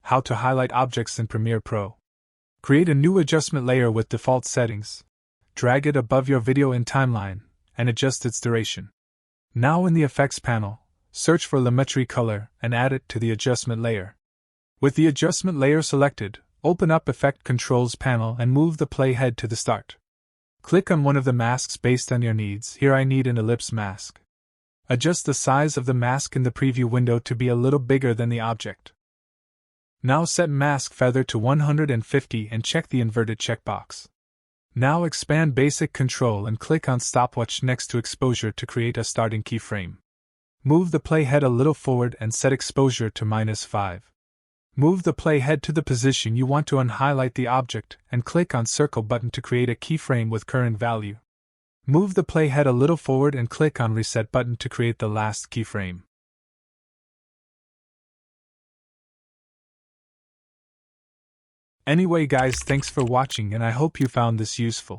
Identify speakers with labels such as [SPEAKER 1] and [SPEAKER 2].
[SPEAKER 1] How to highlight objects in Premiere Pro. Create a new adjustment layer with default settings. Drag it above your video in timeline, and adjust its duration. Now in the Effects panel, search for Lumetri Color and add it to the adjustment layer. With the adjustment layer selected, open up Effect Controls panel and move the playhead to the start. Click on one of the masks based on your needs. Here I need an ellipse mask. Adjust the size of the mask in the preview window to be a little bigger than the object. Now set mask feather to 150 and check the inverted checkbox. Now expand Basic Control and click on Stopwatch next to Exposure to create a starting keyframe. Move the playhead a little forward and set exposure to -5. Move the playhead to the position you want to unhighlight the object and click on Circle button to create a keyframe with current value. Move the playhead a little forward and click on Reset button to create the last keyframe. Anyway guys, thanks for watching and I hope you found this useful.